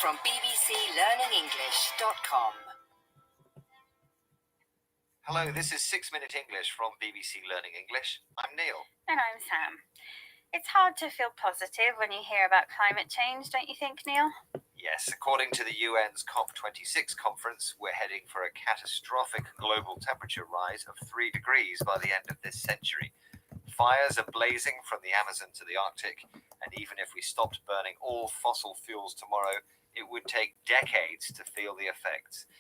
from bbclearningenglish.com. Hello, this is 6 Minute English from BBC Learning English. I'm Neil. And I'm Sam. It's hard to feel positive when you hear about climate change, don't you think, Neil? Yes, according to the UN's COP26 conference, we're heading for a catastrophic global temperature rise of 3 degrees by the end of this century. Fires are blazing from the Amazon to the Arctic, and even if we stopped burning all fossil fuels tomorrow, it would take decades to feel the effects.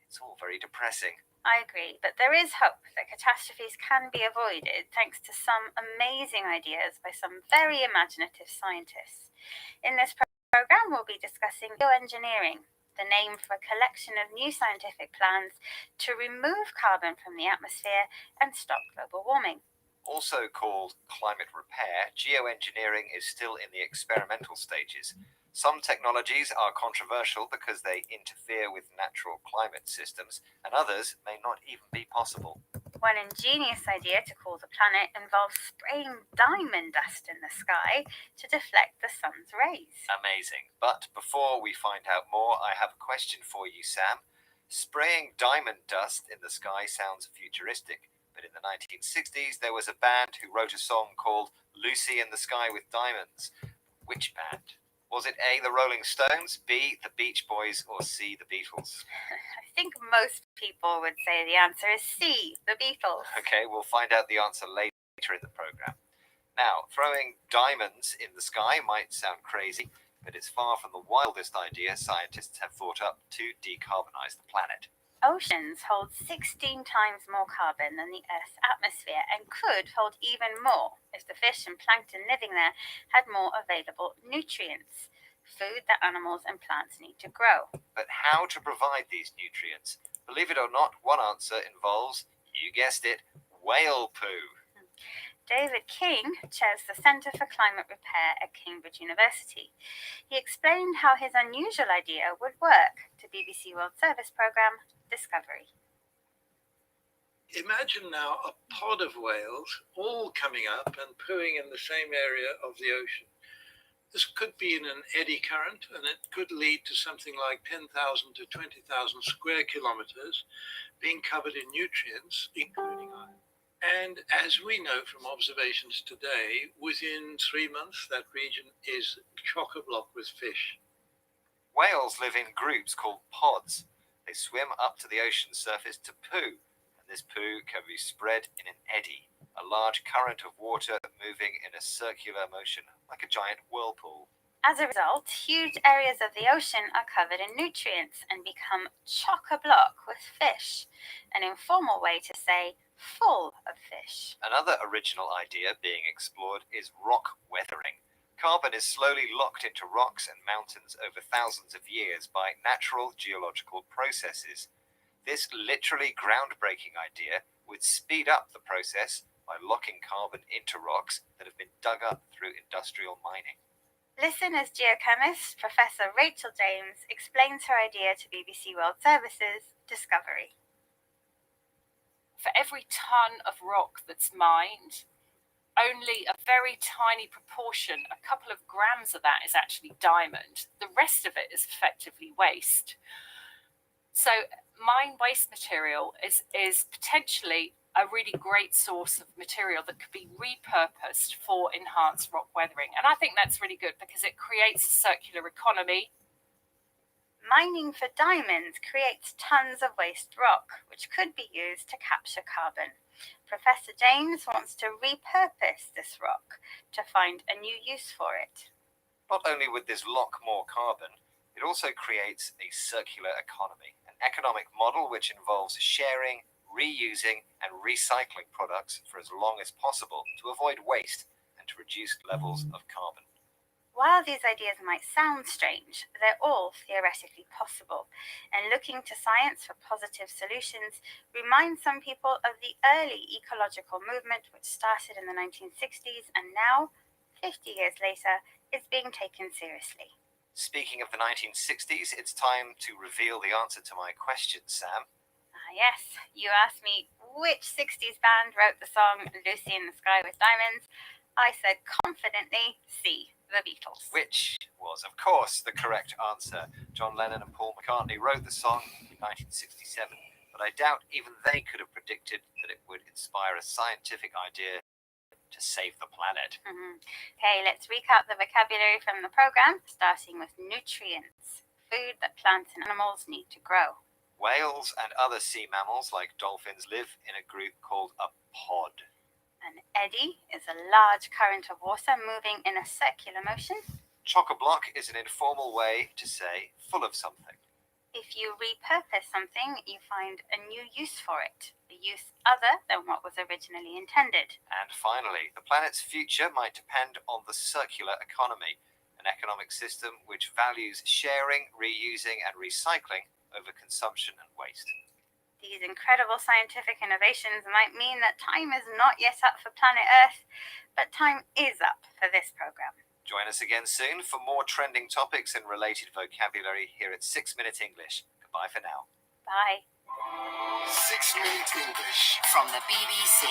It's all very depressing. I agree, but there is hope that catastrophes can be avoided thanks to some amazing ideas by some very imaginative scientists. In this program, we'll be discussing geoengineering, the name for a collection of new scientific plans to remove carbon from the atmosphere and stop global warming. Also called climate repair, geoengineering is still in the experimental stages. Some technologies are controversial because they interfere with natural climate systems, and others may not even be possible. One ingenious idea to cool the planet involves spraying diamond dust in the sky to deflect the sun's rays. Amazing. But before we find out more, I have a question for you, Sam. Spraying diamond dust in the sky sounds futuristic, but in the 1960s there was a band who wrote a song called Lucy in the Sky with Diamonds. Which band? Was it A, the Rolling Stones, B, the Beach Boys, or C, the Beatles? I think most people would say the answer is C, the Beatles. Okay, we'll find out the answer later in the program. Now, throwing diamonds in the sky might sound crazy, but it's far from the wildest idea scientists have thought up to decarbonize the planet. Oceans hold 16 times more carbon than the Earth's atmosphere and could hold even more if the fish and plankton living there had more available nutrients, food that animals and plants need to grow. But how to provide these nutrients? Believe it or not, one answer involves, you guessed it, whale poo. David King chairs the Centre for Climate Repair at Cambridge University. He explained how his unusual idea would work to BBC World Service programme Discovery. Imagine now a pod of whales all coming up and pooing in the same area of the ocean. This could be in an eddy current, and it could lead to something like 10,000 to 20,000 square kilometers being covered in nutrients, including iron. And as we know from observations today, within 3 months, that region is chock-a-block with fish. Whales live in groups called pods. They swim up to the ocean surface to poo, and this poo can be spread in an eddy, a large current of water moving in a circular motion like a giant whirlpool. As a result, huge areas of the ocean are covered in nutrients and become chock-a-block with fish, an informal way to say full of fish. Another original idea being explored is rock weathering. Carbon is slowly locked into rocks and mountains over thousands of years by natural geological processes. This literally groundbreaking idea would speed up the process by locking carbon into rocks that have been dug up through industrial mining. Listen as geochemist Professor Rachel James explains her idea to BBC World Service's Discovery. For every ton of rock that's mined, only a very tiny proportion, a couple of grams of that is actually diamond. The rest of it is effectively waste. So mine waste material is potentially a really great source of material that could be repurposed for enhanced rock weathering. And I think that's really good because it creates a circular economy. Mining for diamonds creates tons of waste rock, which could be used to capture carbon. Professor James wants to repurpose this rock to find a new use for it. Not only would this lock more carbon, it also creates a circular economy, an economic model which involves sharing, reusing, and recycling products for as long as possible to avoid waste and to reduce levels of carbon. While these ideas might sound strange, they're all theoretically possible, and looking to science for positive solutions reminds some people of the early ecological movement which started in the 1960s and now, 50 years later, is being taken seriously. Speaking of the 1960s, it's time to reveal the answer to my question, Sam. Yes, you asked me which 60s band wrote the song Lucy in the Sky with Diamonds. I said confidently C, The Beatles. Which was, of course, the correct answer. John Lennon and Paul McCartney wrote the song in 1967, but I doubt even they could have predicted that it would inspire a scientific idea to save the planet. Okay, let's recap the vocabulary from the program, starting with nutrients, food that plants and animals need to grow. Whales and other sea mammals like dolphins live in a group called a pod. An eddy is a large current of water moving in a circular motion. Chock-a-block is an informal way to say full of something. If you repurpose something, you find a new use for it, a use other than what was originally intended. And finally, the planet's future might depend on the circular economy, an economic system which values sharing, reusing, and recycling over consumption and waste. These incredible scientific innovations might mean that time is not yet up for planet Earth, but time is up for this program. Join us again soon for more trending topics and related vocabulary here at 6 Minute English. Goodbye for now. Bye. 6 Minute English from the BBC.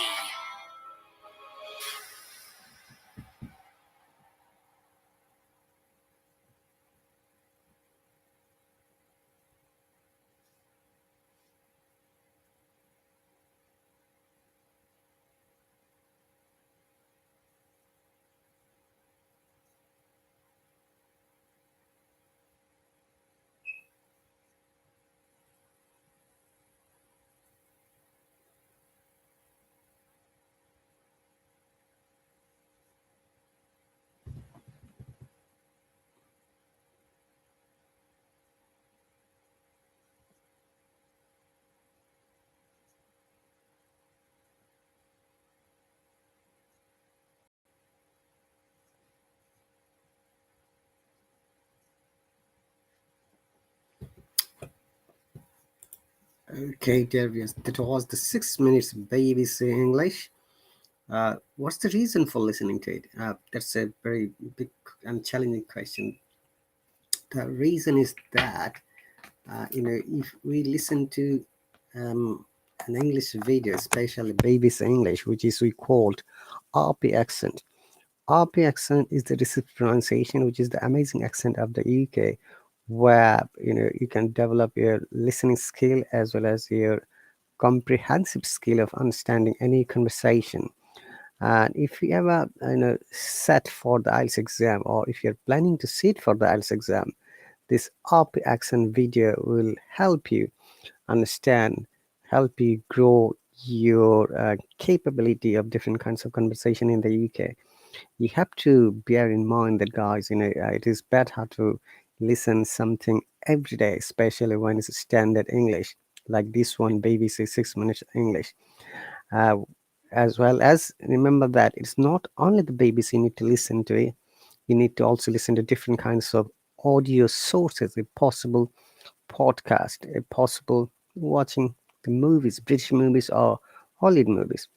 Okay, dear viewers, that was the 6 minutes BBC English. What's the reason for listening to it? That's a very big and challenging question. The reason is that, if we listen to an English video, especially BBC English, which is we called RP accent. RP accent is the received pronunciation, which is the amazing accent of the UK, where you can develop your listening skill as well as your comprehensive skill of understanding any conversation. And if you ever set for the IELTS exam, or if you're planning to sit for the IELTS exam, this RP accent video will help you understand, help you grow your capability of different kinds of conversation in the UK. You have to bear in mind that, guys, it is better to listen something every day, especially when it's standard English like this one, BBC 6 Minutes English. As well as remember that it's not only the BBC you need to listen to it, you need to also listen to different kinds of audio sources, if possible podcast, if possible watching the movies, British movies or Hollywood movies.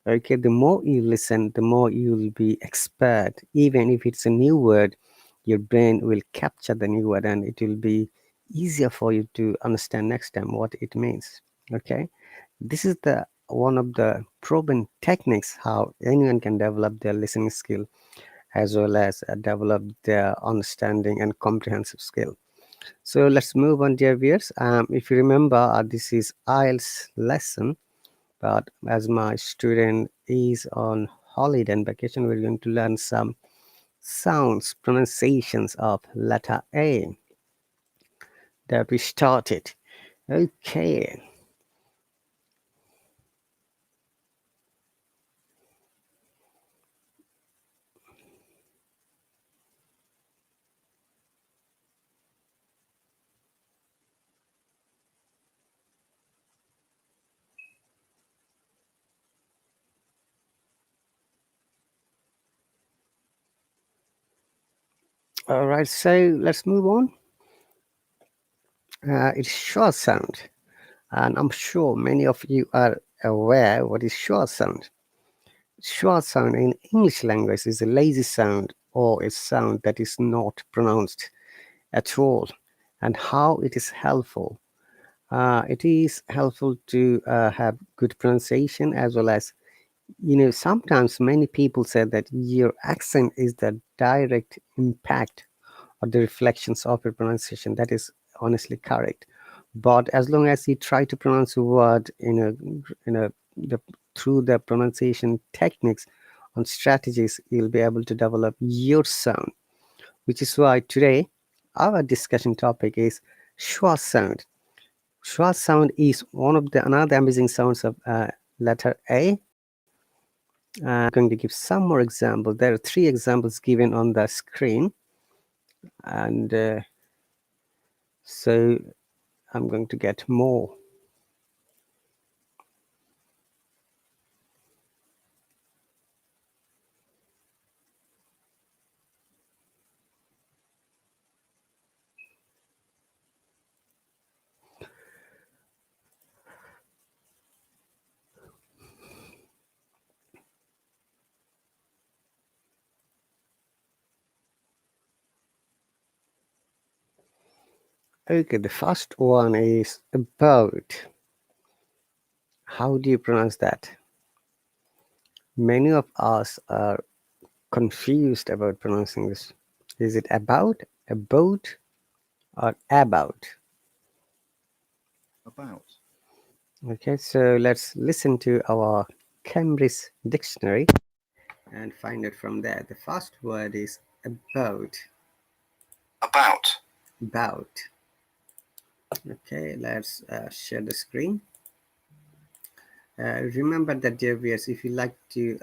Okay, the more you listen, the more you will be expert. Even if it's a new word, your brain will capture the new word and it will be easier for you to understand next time what it means. Okay, this is the one of the proven techniques how anyone can develop their listening skill as well as develop their understanding and comprehensive skill. So let's move on, dear viewers. If you remember, this is IELTS lesson, but as my student is on holiday and vacation, we're going to learn some sounds, pronunciations of letter A that we started. Okay. All right, so let's move on. It's short sound, and I'm sure many of you are aware what is short sound. Short sound in English language is a lazy sound or a sound that is not pronounced at all. And how it is helpful. It is helpful to have good pronunciation as well as sometimes many people say that your accent is the direct impact or the reflections of your pronunciation. That is honestly correct. But as long as you try to pronounce a word through the pronunciation techniques and strategies, you'll be able to develop your sound. Which is why today our discussion topic is schwa sound. Schwa sound is one of the another amazing sounds of letter A. I'm going to give some more examples. There are 3 examples given on the screen, and so I'm going to get more. Okay, the first one is about. How do you pronounce that? Many of us are confused about pronouncing this. Is it about, or about? About. Okay, so let's listen to our Cambridge dictionary and find it from there. The first word is about. About. About. Okay, let's share the screen. Remember that, dear viewers, if you like to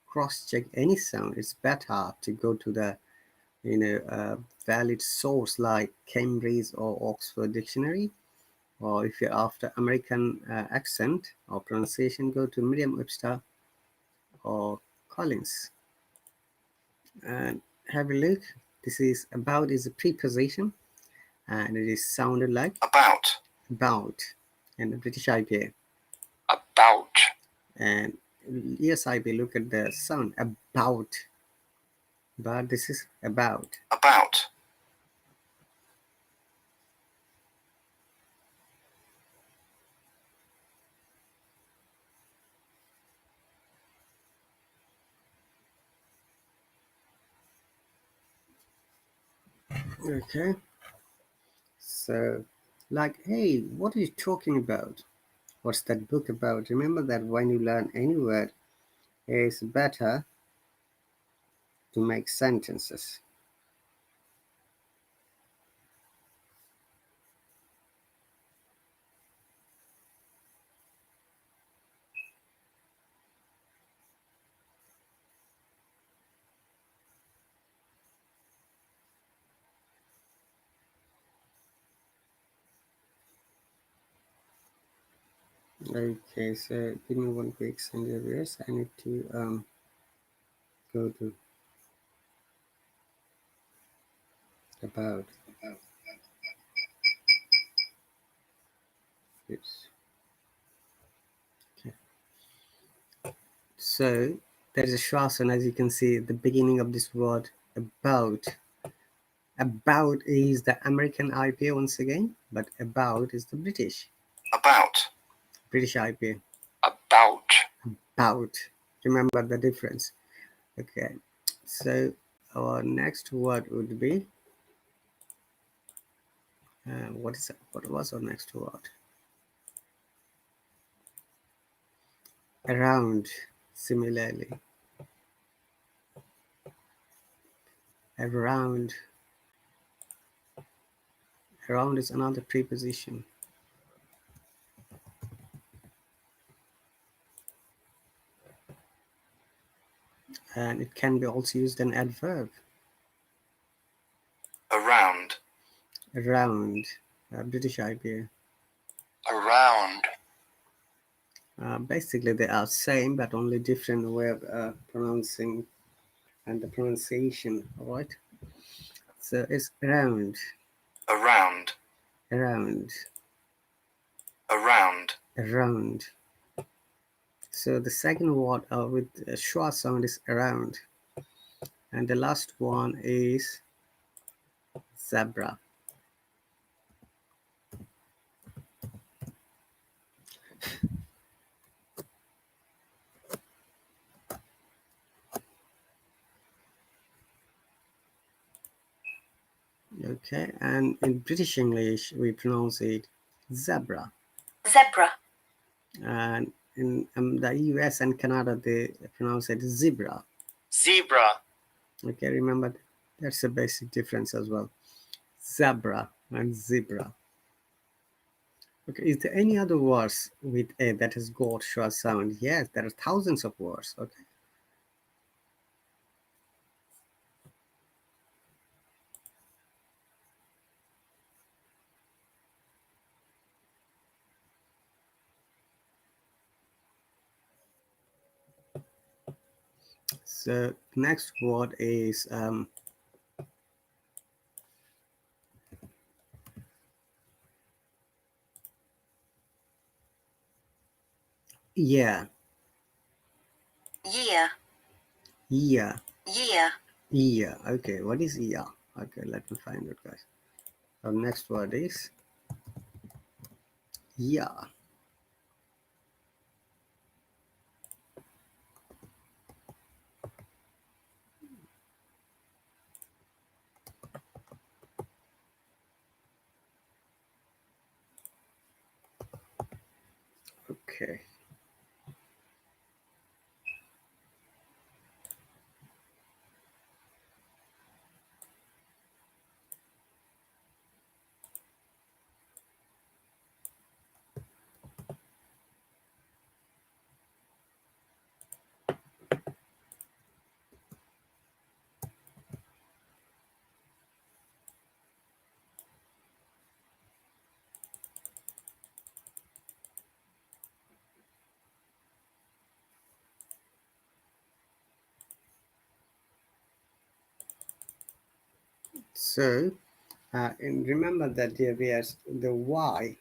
cross-check any sound, it's better to go to the valid source like Cambridge or Oxford Dictionary, or if you're after American accent or pronunciation, go to Merriam-Webster or Collins and have a look. This is about is a preposition, and it is sounded like About. and the British IPA. About. And yes, IPA, look at the sound about, but this is about. About. Okay, so like, hey, what are you talking about? What's that book about? Remember that when you learn any word, it's better to make sentences. Okay, so give me 1 quick second here. I need to go to about. Yes. Okay. So there is a shwasan, as you can see at the beginning of this word about. About is the American IPA once again, but about is the British IPA. About. About. Remember the difference. Okay. So our next word would be what was our next word? Around. Similarly, around is another preposition, and it can be also used an adverb. Around. British IPA. Around. Basically they are same, but only different way of pronouncing and the pronunciation. All right, so it's around. So the second word with schwa sound is around, and the last one is zebra. Okay, and in British English, we pronounce it zebra. Zebra. And in the US and Canada, they pronounce it zebra. Zebra. Okay, remember that's a basic difference as well. Zebra and zebra. Okay, is there any other words with a that has got short sound? Yes, there are thousands of words. Okay. So next word is yeah. Year. Yeah. Year. Yeah. Okay, what is yeah? Okay, let me find it, guys. Our next word is yeah. Okay. So, and remember that there is the Y,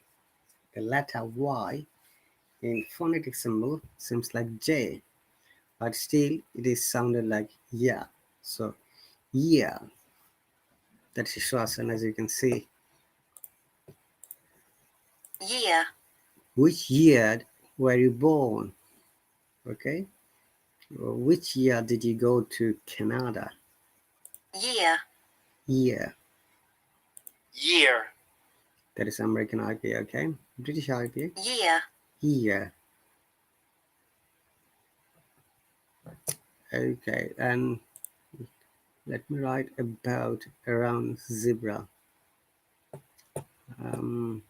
the letter Y in phonetic symbol seems like J, but still it is sounded like yeah. So, yeah, that's Shwasan, as you can see. Year. Which year were you born? Okay. Which year did you go to Canada? Year. Year. Year. That is American IPA, okay? British IPA. Year. Year. Okay, and let me write about around zebra. Um,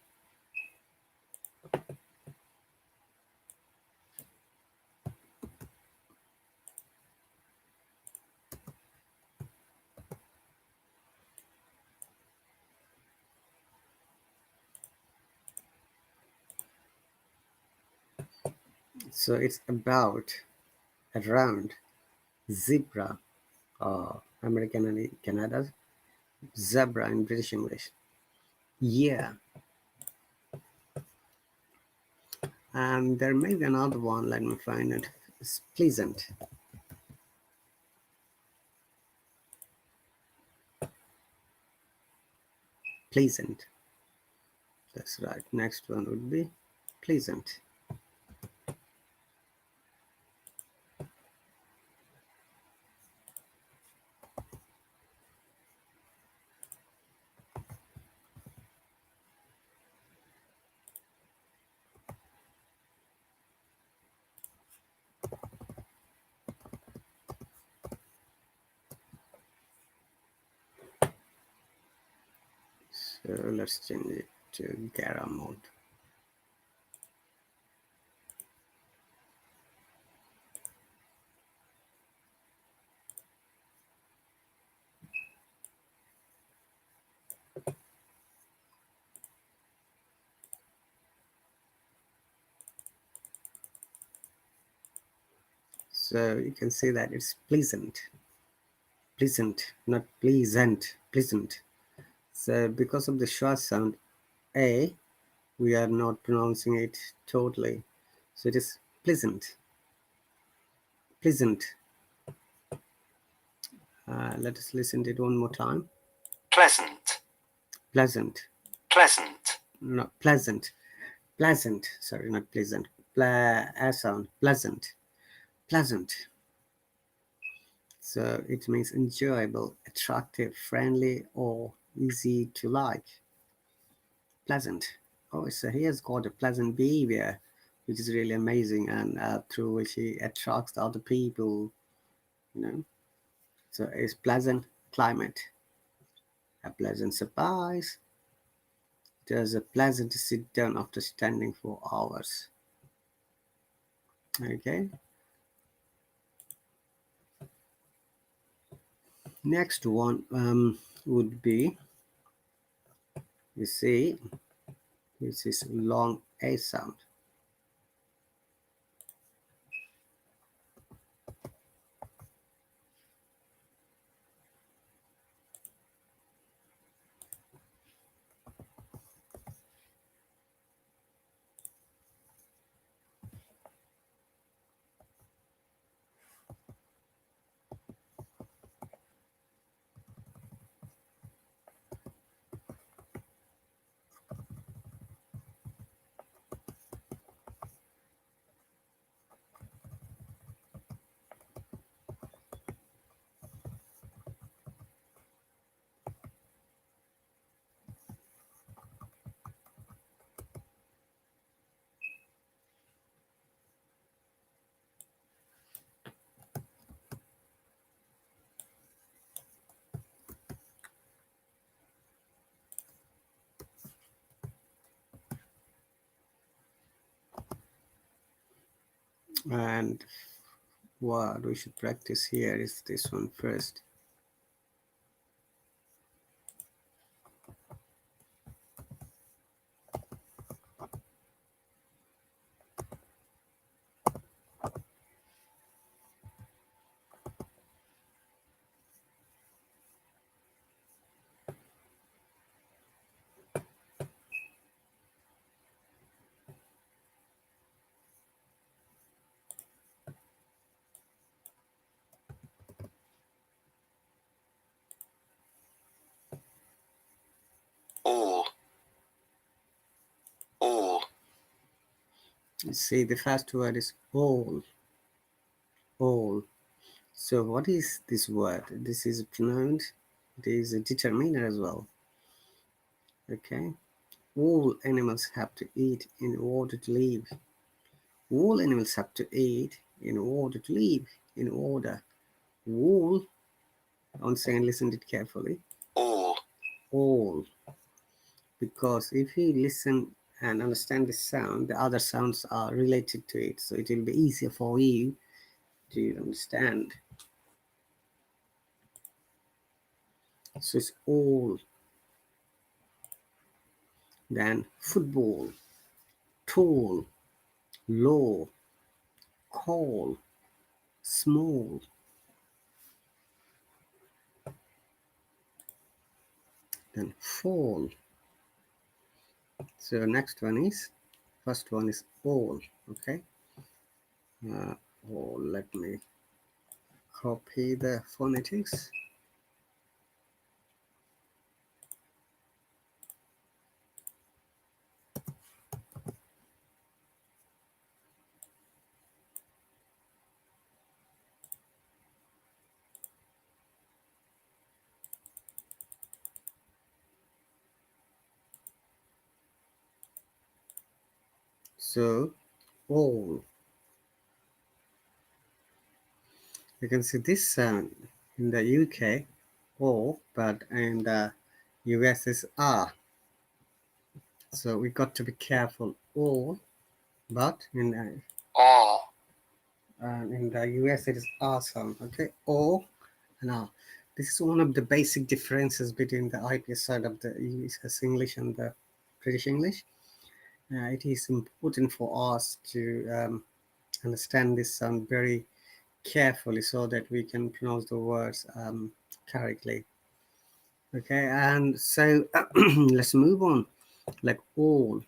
so it's about around zebra, American and Canada, zebra in British English. Yeah, and there may be another one. Let me find it. It's pleasant. Pleasant. That's right. Next one would be pleasant. So let's change it to Gara mode. So you can see that it's pleasant. Pleasant, not pleasant, pleasant. So because of the short sound A, we are not pronouncing it totally. So it is pleasant. Pleasant. Let us listen to it one more time. Pleasant. Pleasant. Pleasant. Not pleasant. Pleasant. Sorry, not pleasant. A sound. Pleasant. Pleasant. So it means enjoyable, attractive, friendly, or easy to like, pleasant. Oh, so he has got a pleasant behavior, which is really amazing, and through which he attracts the other people, you know. So it's pleasant climate, a pleasant surprise. It was a pleasant to sit down after standing for hours. Okay. Next one would be, you see, this is long A sound. And what we should practice here is this one first. All. All. You see, the first word is all. All. So what is this word? This is pronounced. It is a determiner as well. Okay. All animals have to eat in order to live. All animals have to eat in order to live. In order. All. Once again, listen to it carefully. All. All. Because if you listen and understand this sound, the other sounds are related to it, so it will be easier for you to understand. So it's all. Then football, tall, low, call, small. Then fall. So next one is, first one is all. Okay. Oh, let me copy the phonetics. So all. You can see this sound in the UK, O, but in the US is R. So we got to be careful. O, but in the US it is R sound. Okay, O and R. This is one of the basic differences between the IPS side of the US English and the British English. It is important for us to understand this sound very carefully so that we can pronounce the words correctly. Okay, and so let's move on. Like all,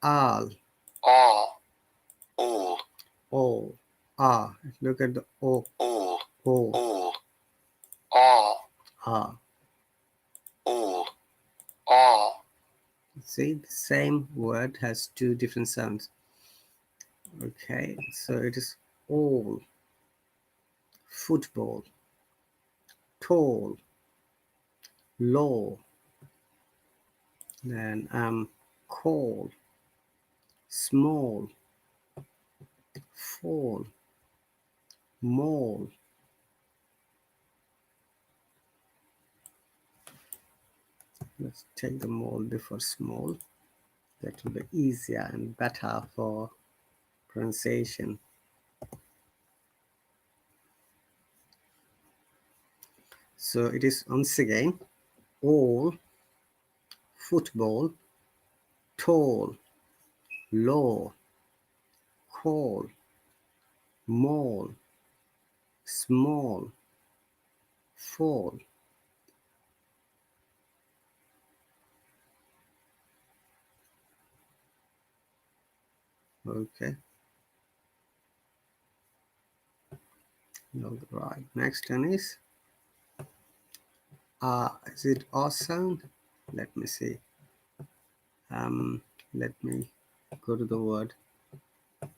all, all, ah. Look at the all, all, ah. See, the same word has two different sounds. Okay, so it is all, football, tall, low, Then call, small, fall, mall. Let's take the mall before small. That will be easier and better for pronunciation. So it is once again all, football, tall, law, call, mall, small, fall. Okay. All right. Next one is it R sound? Let me see. Let me go to the word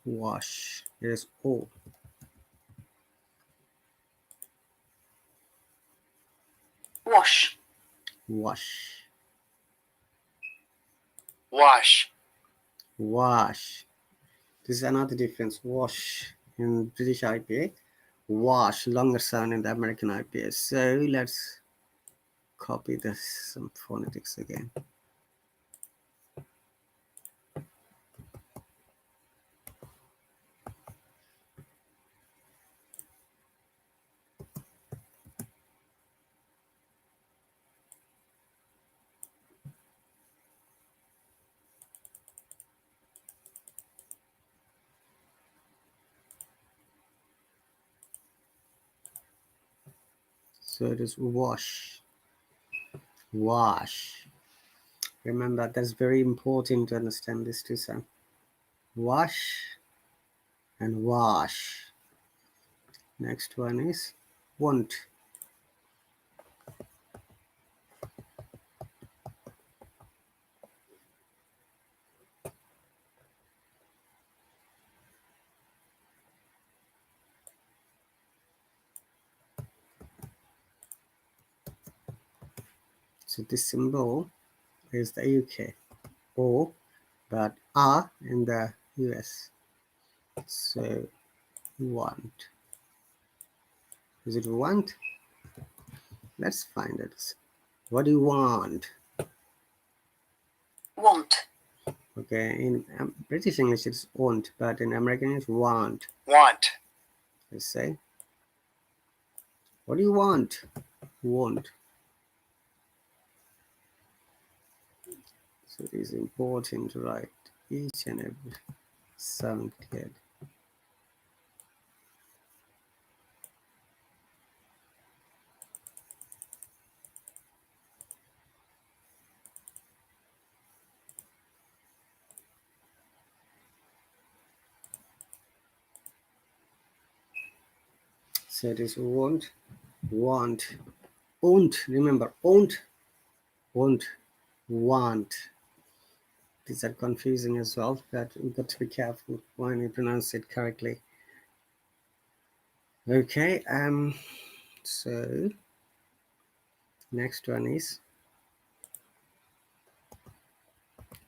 wash. Here's O. Wash. Wash. Wash. Wash. This is another difference. Wash in British IPA. Wash, longer sound in the American IPA. So let's copy this, some phonetics again. So it is wash. Wash. Remember, that's very important to understand this two sound. Wash and wash. Next one is want. So this symbol is the UK. O, but R in the US. So want. Is it want? Let's find it. What do you want? Want. Okay, in British English it's want, but in American it's want. Want. Let's say, what do you want? Want. So it is important to write each and every sound clearly. So it is want, want, won't. Remember, won't, want. These are confusing as well, but we've got to be careful when we pronounce it correctly. Okay, so next one is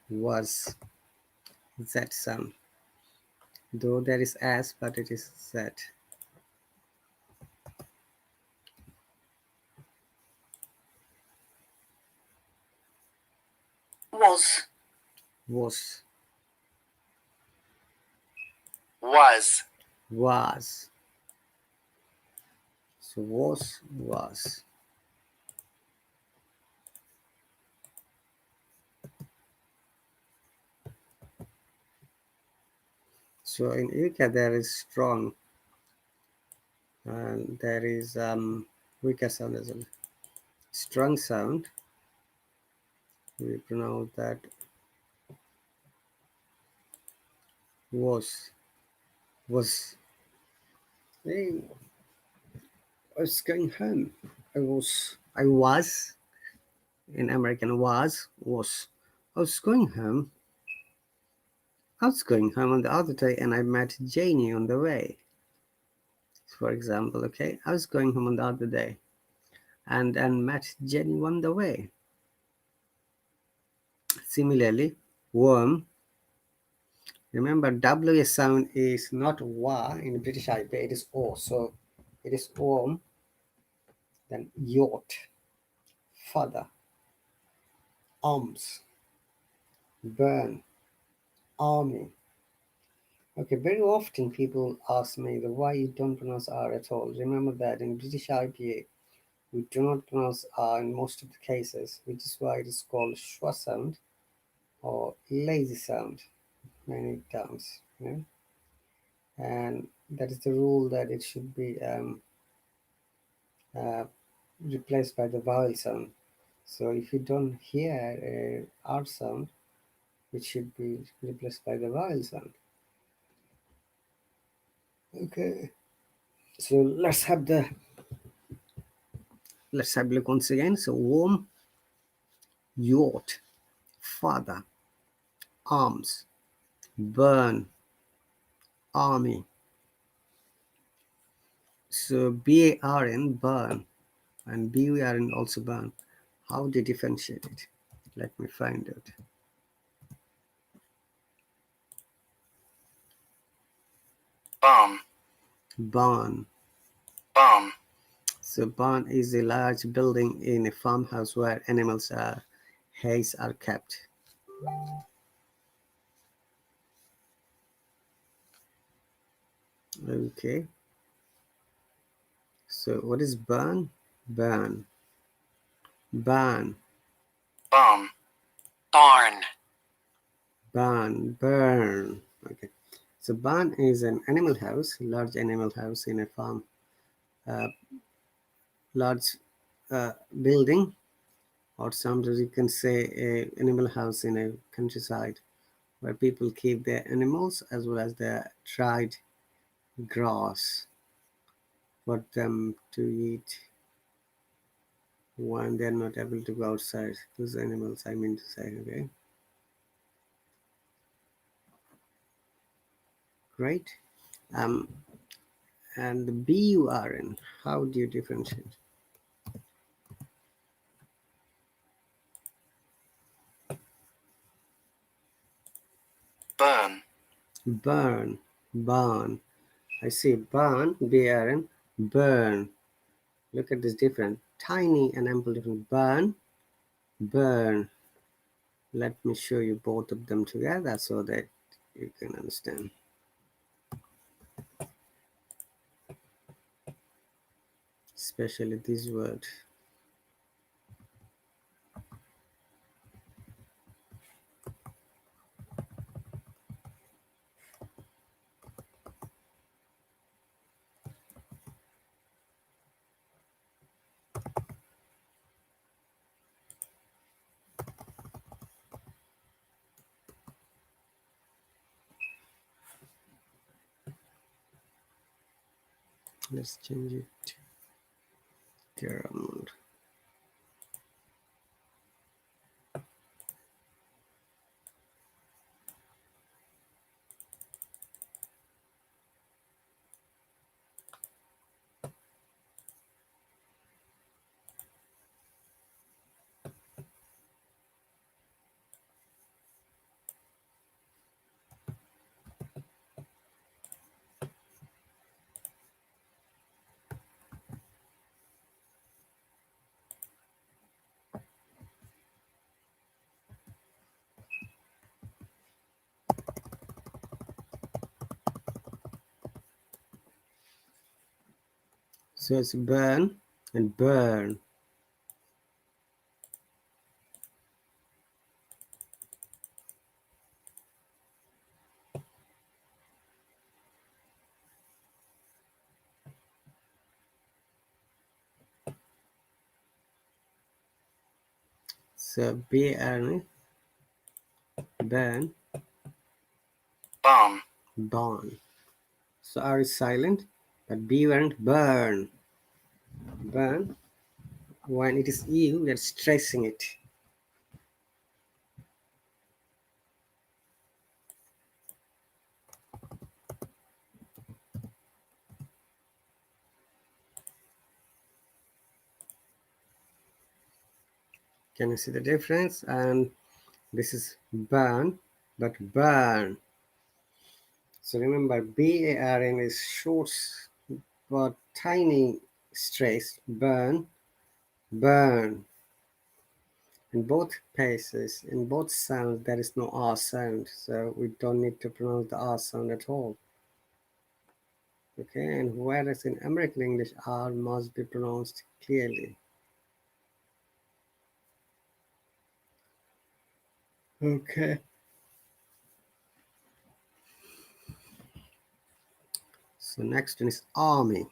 was. Z sound. Though there is S, but it is Z. Was. Was. Was. Was. So was. So in UK there is strong, and there is weaker sound as well. Strong sound, we pronounce that was. Hey, I was going home. I was in American was. I was going home. I was going home on the other day and I met Janie on the way. For example, okay, I was going home on the other day and met Jenny on the way. Similarly, worm. Remember, W sound is not wa in British IP, it is O. So it is worm, then yacht, father, arms, burn, army. Okay, very often people ask me why you don't pronounce R at all. Remember that in British IPA, we do not pronounce R in most of the cases, which is why it is called schwa sound or lazy sound many times. And that is the rule that it should be uh, replaced by the vowel sound. So if you don't hear a R sound, it should be replaced by the vowel sound. Okay, so let's have a look once again. So warm, yacht, father, arms, burn, army. So BARN, burn, and BURN also burn. How do you differentiate it? Let me find out. Barn. Barn. Barn. So barn is a large building in a farmhouse where animals are hays are kept. Okay. So what is burn? Burn. Barn. Barn. Barn. Barn. Burn. Okay. So barn is an animal house, large animal house in a farm, large building, or sometimes you can say a animal house in a countryside where people keep their animals as well as their dried grass for them to eat when they're not able to go outside. Those animals, I mean to say, okay? Great. And the BURN, how do you differentiate? Burn. Burn, burn. I see burn, BRN, burn. Look at this different, tiny and ample different. Burn, burn. Let me show you both of them together so that you can understand. Especially this word. Let's change it to caramel. So it's burn and burn. So BRN, burn, Barn. burn. So R is silent, but B won't burn. Burn. When it is U, we are stressing it. Can you see the difference? And This is burn, but burn. So remember, BARN is short but tiny stress. Burn, burn. In both cases, in both sounds, there is no R sound, so we don't need to pronounce the R sound at all. Okay, and whereas in American English, R must be pronounced clearly. Okay. So next one is army.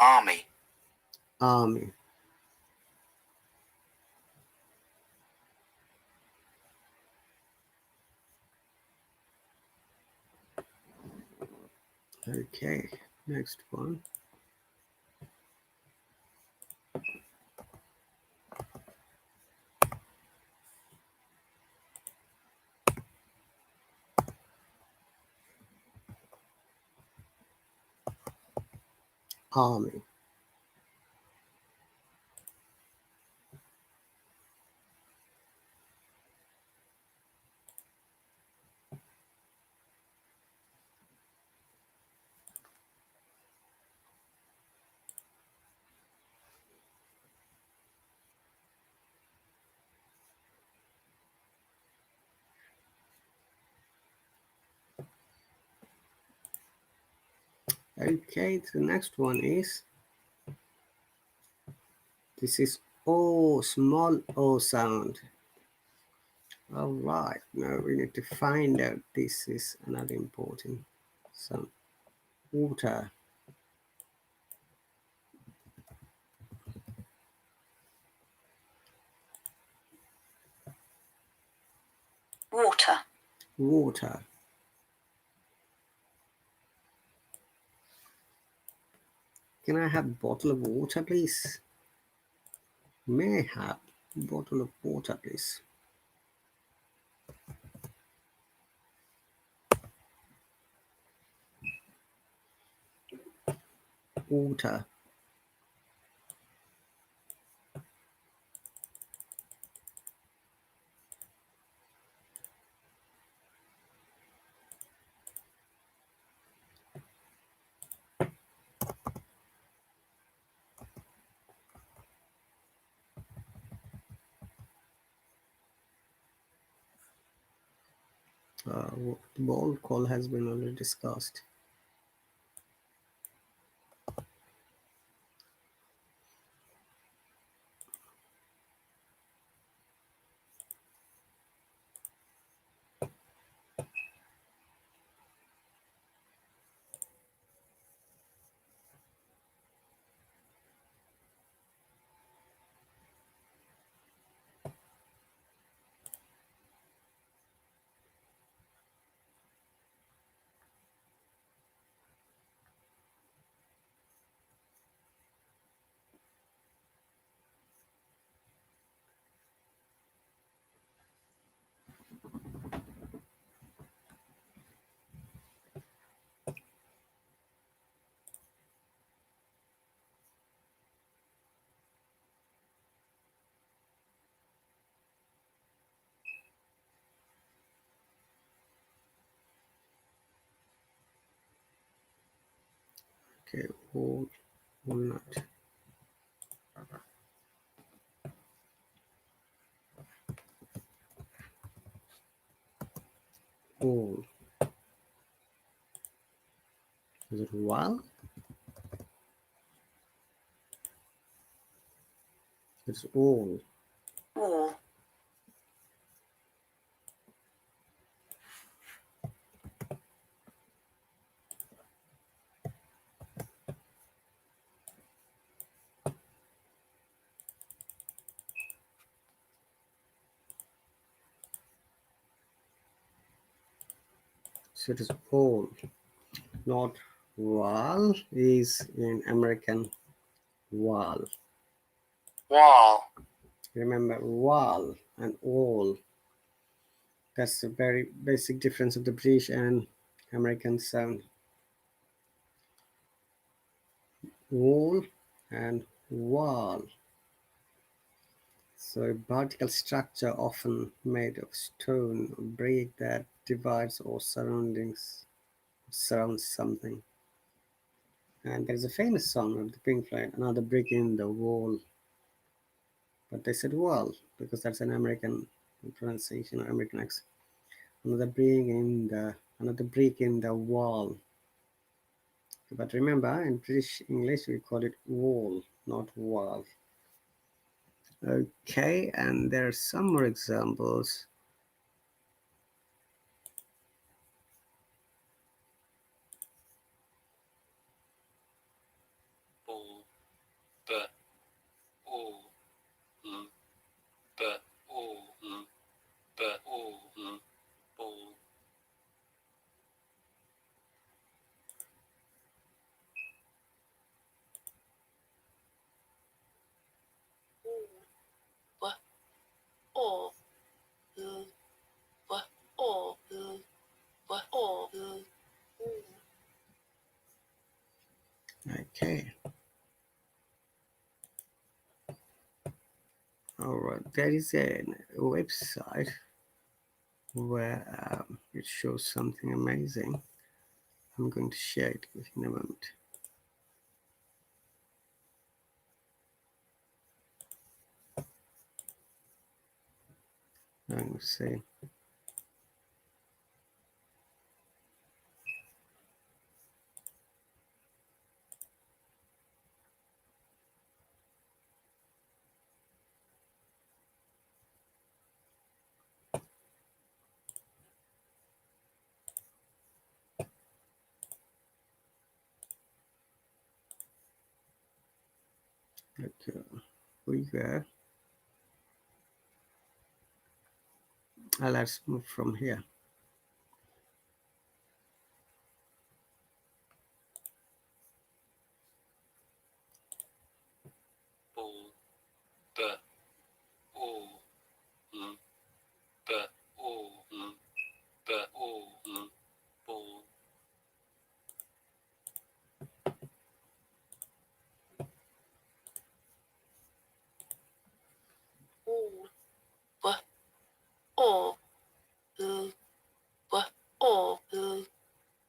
Army. Army. Okay, next one. Army. Okay, the next one is, this is O, small O sound. All right, now we need to find out. This is another important sound. Water. Water. Water. Can I have a bottle of water, please? May I have a bottle of water, please? Water. The ball call has been already discussed. Okay, walnut. Wall. Is it wall? It's all. Wall. So it is all. Not wall is in American wall. Wall. Remember, wall and all. That's a very basic difference of the British and American sound. Wall and wall. So a vertical structure often made of stone or brick that divides or surrounds something. And there is a famous song of the Pink Floyd, Another Brick in the Wall. But they said wall because that's an American pronunciation or American accent. Another brick in the wall. But remember, in British English we call it wall, not wall. Okay, and there are some more examples. Ball, but, all, but, all, but, all, ball. Okay. All right, there is a website where it shows something amazing. I'm going to share it with you in a moment. I'm going to say okay, we go. Let's move from here. Ball, but, all, but, all,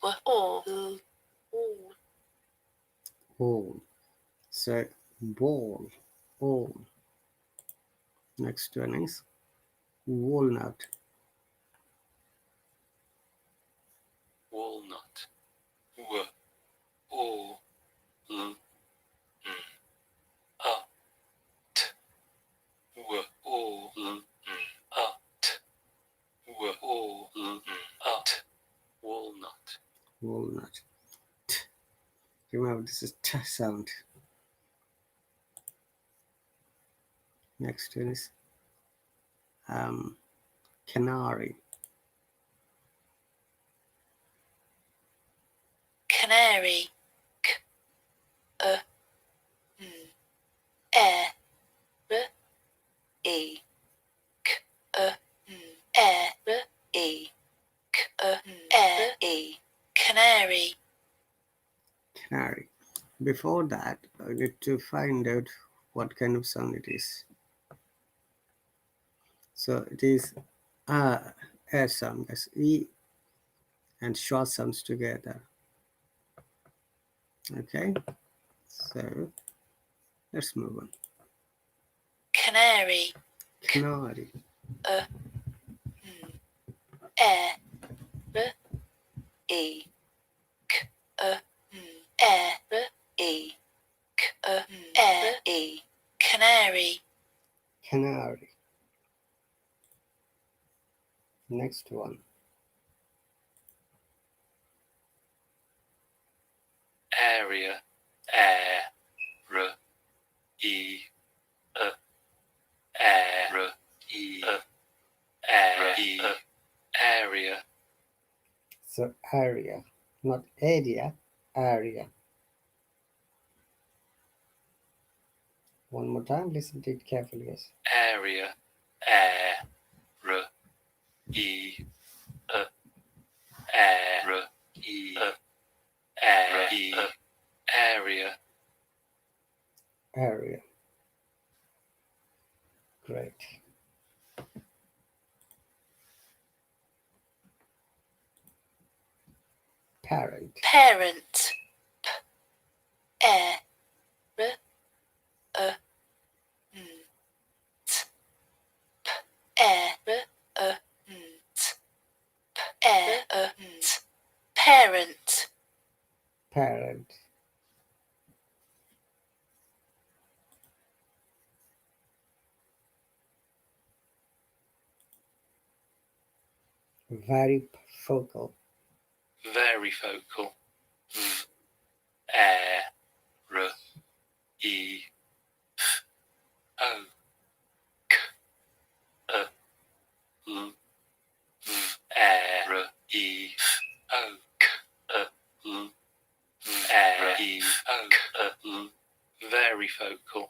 but, all, ball. Ball. So ball, ball. Next one is walnut. Walnut, all, all, all, walnut. Walnut. T. Remember, this is t sound. Next one is canary. Canary, E, canary. Canary. Before that, I need to find out what kind of sound it is. So it is air sound, as E and short sounds together. Okay, so let's move on. Canary, Canary. E, canary. Canary. Next one. Area, air, e, air, e, area. So area, not area, area. One more time, listen to it carefully, yes. Area, air, e, area, area. Great. Parent. Parent. P, R, N, T, P, R, N, T, P, R, N, T. Parent. Parent. Varifocal. varifocal, V, R, E, F, O, K, L, V, R, E, F, O, K, L, V, R, E, O, K, L, varifocal,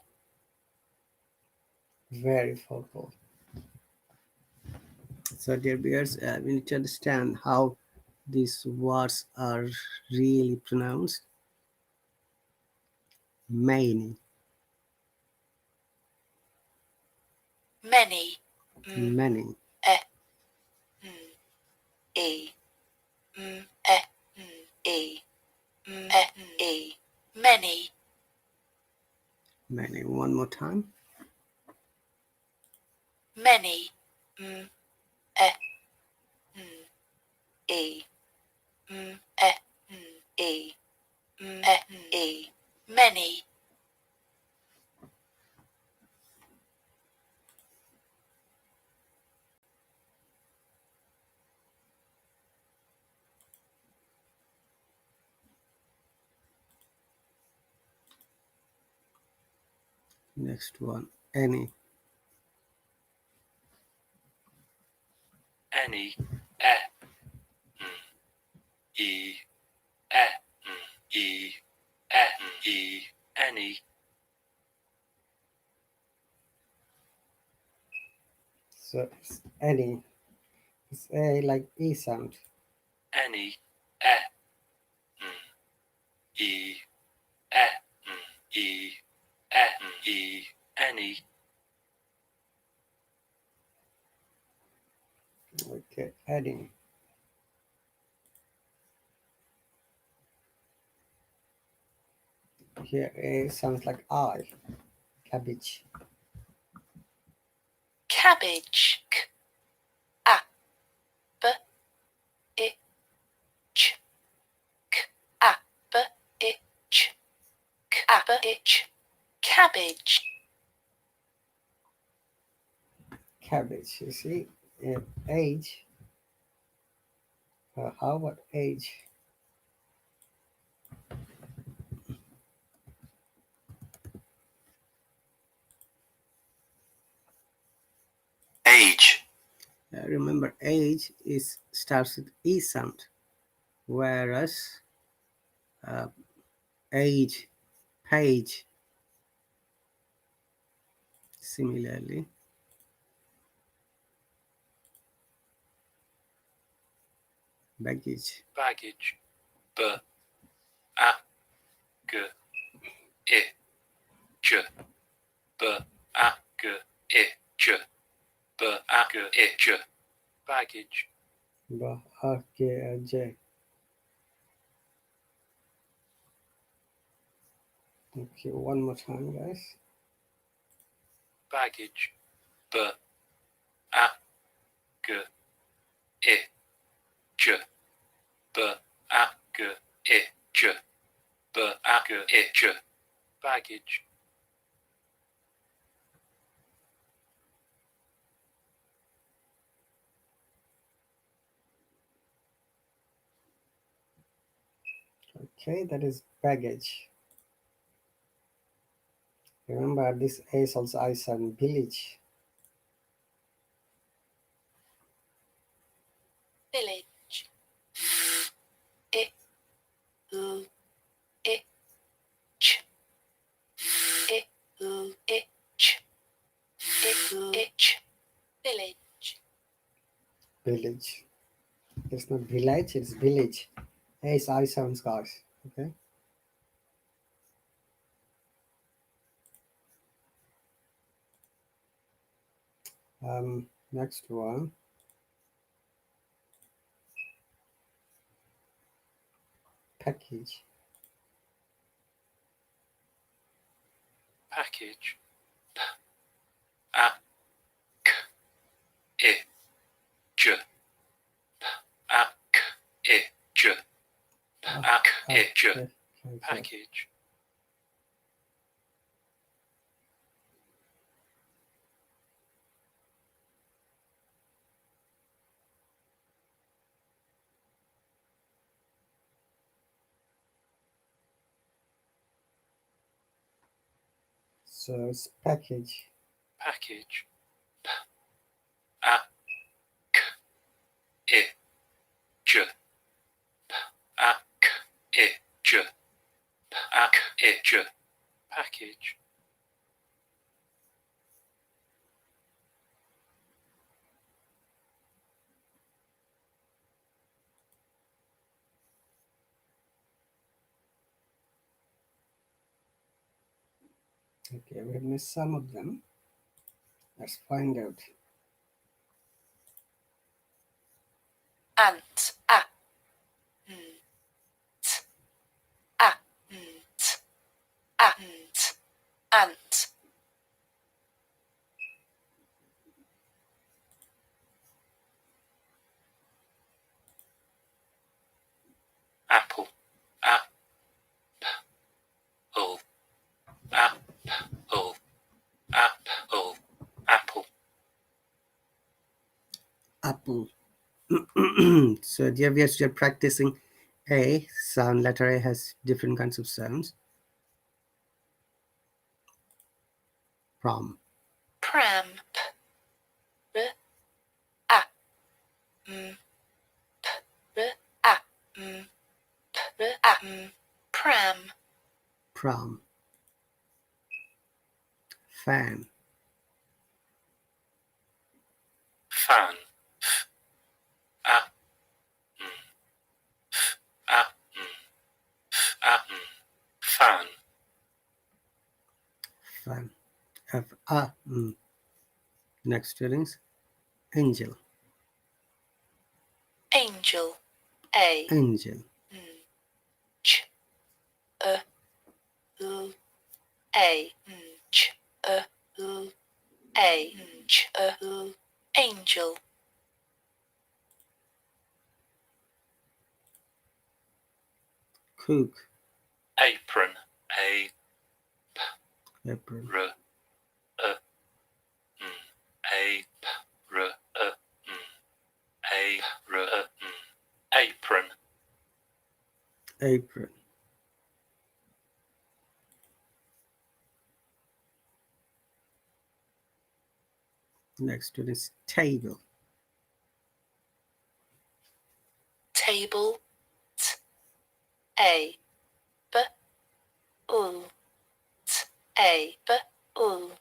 Varifocal. So, dear viewers, we need to understand how these words are really pronounced. Many, Many. many, E, M, E, M, E. Many. many. One more time. Many. M, E, M, E, M, E. Many. Next one. Any, any, E, E, E, any, so it's any. It's a like E sound. any, E, E, E, any, Okay, adding. Here A sounds like I. Cabbage. Cabbage. K, A, B, I, Ch. K, A, B, I, Ch. K, A, B, I, Ch. Cabbage. Cabbage. You see, age. How about age? Age. Remember, age is starts with E sound, whereas age, page, similarly. Baggage. baggage, B, A, G, I, J, B, A, G, I, J, B, A, G, I, J, baggage, J. Okay, one more time, guys. baggage, B, A, G, I, J, B, A, G, I, J, B, A, G, I, J, baggage, Okay, that is baggage. Remember, this A is also I sound. Village. Village. I, L, I, Ch. I, L, I, Ch. I, L, I, Ch. Village. Village. It's not village, it's village. A is I sounds, guys. Okay. Next one. Package. Package. Package. Package. Package. Okay. Package. So it's package. Package. Package. Package. Okay, we have missed some of them. Let's find out. Ant. Ant. Ant. Apple. Apple. Apple. Apple. Apple. Apple. So dear viewers, you're practicing A sound. Letter A has different kinds of sounds. Prom. Pram. Pram. Prom. Fan. Fan. Fan. Fan. F. Next students. Angel. Angel. A. Angel. Ch. L. A. Ch. L. A. Ch. L. Angel. Cook. Apron. A. Apron. R. A. R. A. R. Apron. Apron. Next students. Table. Table. T. A. B. U. T. A. B. U.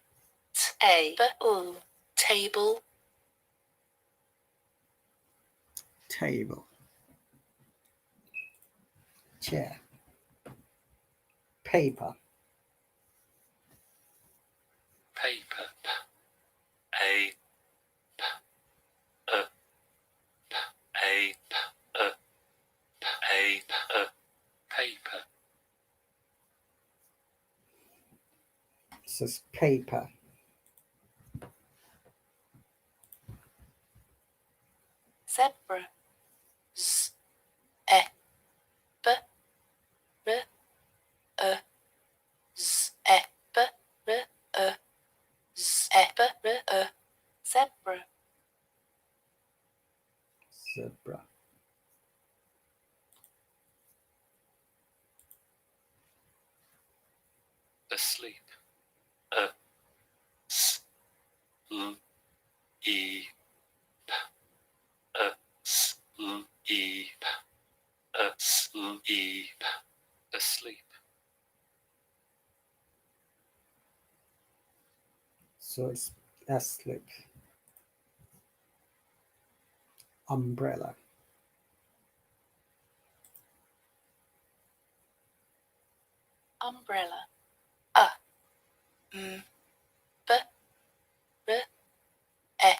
T. A. B. U. Table. Table. Chair. Paper. Paper. A. A. A. Paper. This is paper. Zebra. Z. E. B. R. Z. E. B. R. Z. E. B. R. Zebra. Zebra. Asleep. S. L. E. P. S. L. E. P. S. L. E. P. Asleep. So it's asleep. Umbrella. Umbrella. A. M. B. R. E.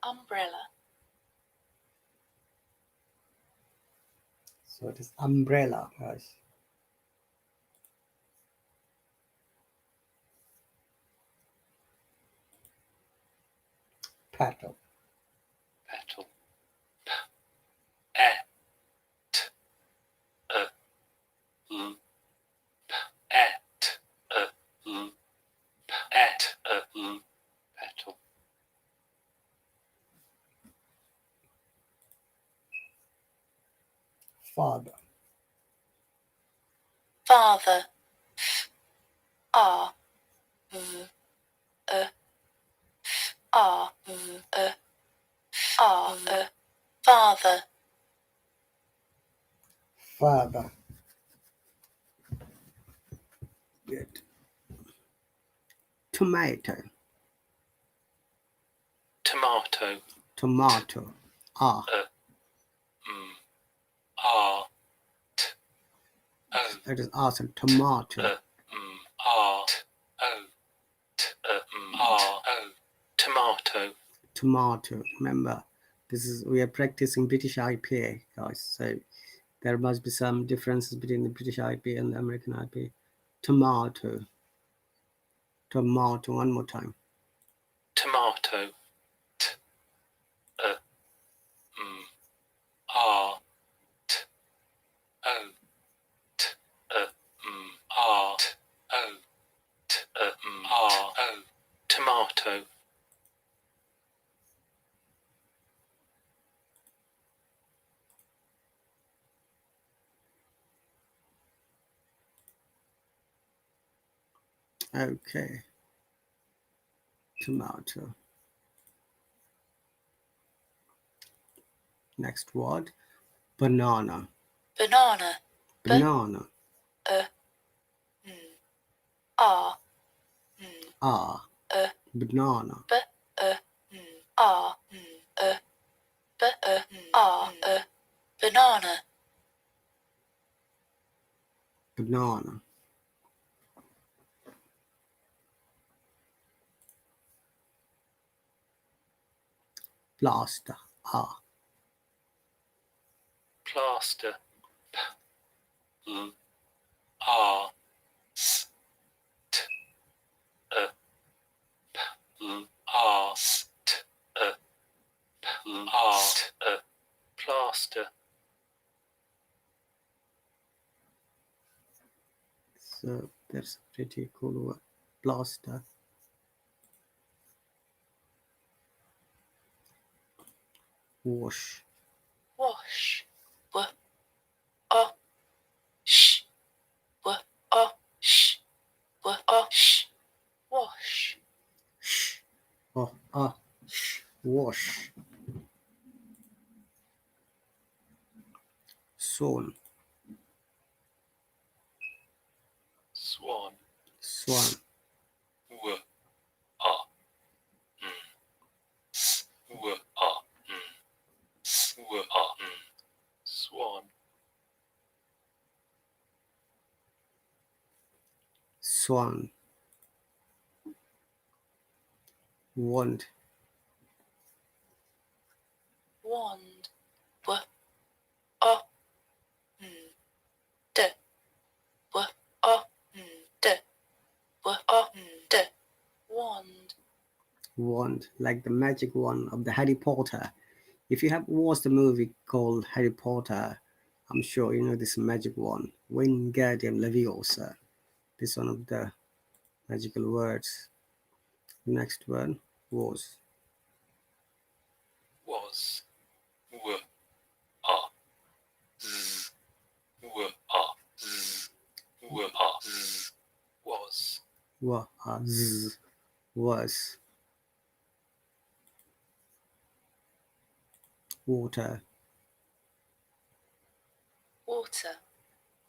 umbrella, So it is umbrella, guys. Petal. petal, et, l, et, l, et, l, petal, Father. father, r, v, r, v, r, father, Father. Good. Tomato. tomato, Tomato. Ah. r, t, o, It is also tomato. r, t, o, t, r, o, tomato, Tomato. Remember, we are practicing British IPA, guys. So there must be some differences between the British IPA and the American IPA. Tomato. Tomato. One more time. tomato, t, r, t, o, t, r, t, o, t, r, o, tomato, Okay. Tomato. Next word. Banana. banana, Banana. r, Ah. Banana. b, r, b, r, banana, Banana. Plaster. Ah. plaster, p, l, r, s, t, r, p, l, r, s, t, r, p, l, r, t, r, plaster, So that's a pretty cool word. Plaster. Wash. wash, w, o, sh, w, o, sh, w, o, sh, wash, Oh, ah. Wash. Swan. swan, Swan. w, r, s, w, r, s, w, r, swan, Swan. Wand. wand, w, o, d, w, o, d, w, o, d, wand, Wand. Like the magic wand of the Harry Potter. If you have watched the movie called Harry Potter, I'm sure you know this magic wand. Wingardium Leviosa. This is one of the magical words. Next word was. was, w, r, z, w, r, z, w, r, z, was, Was. Water. water,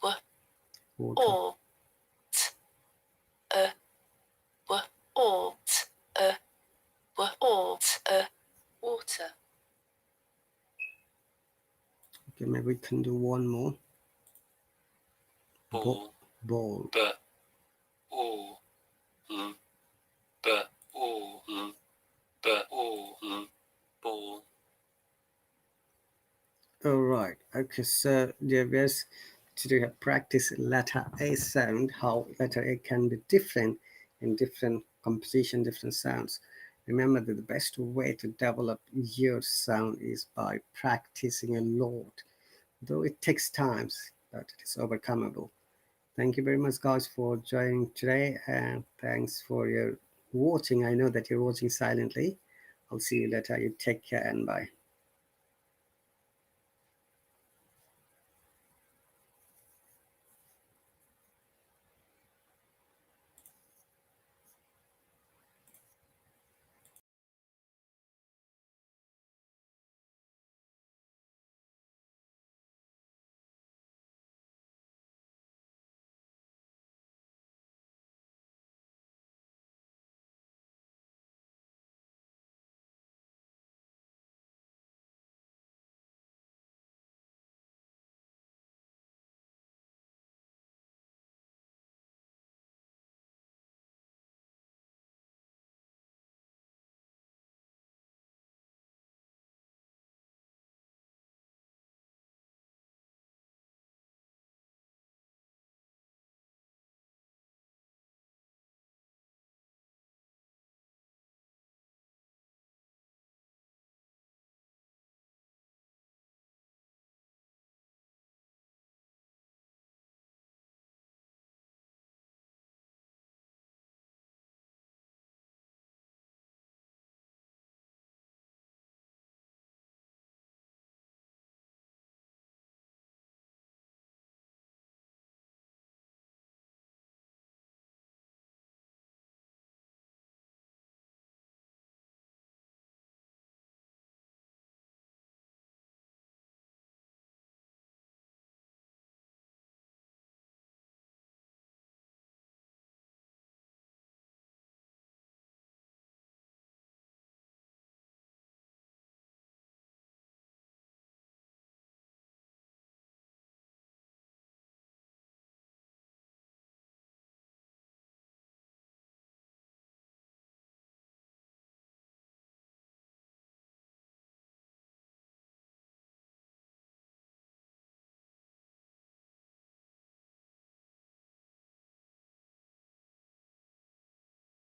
w, Water. o, t, w, o, t, w, o, t, water, Okay, maybe we can do one more. ball, Ball. b, o, l, b, o, l, b, o, l, ball, All right. Okay. So, dear viewers, today we have practiced letter A sound, how letter A can be different in different composition, different sounds. Remember that the best way to develop your sound is by practicing a lot, though it takes time, but it is overcomable. Thank you very much, guys, for joining today, and thanks for your watching. I know that you're watching silently. I'll see you later. You take care and bye.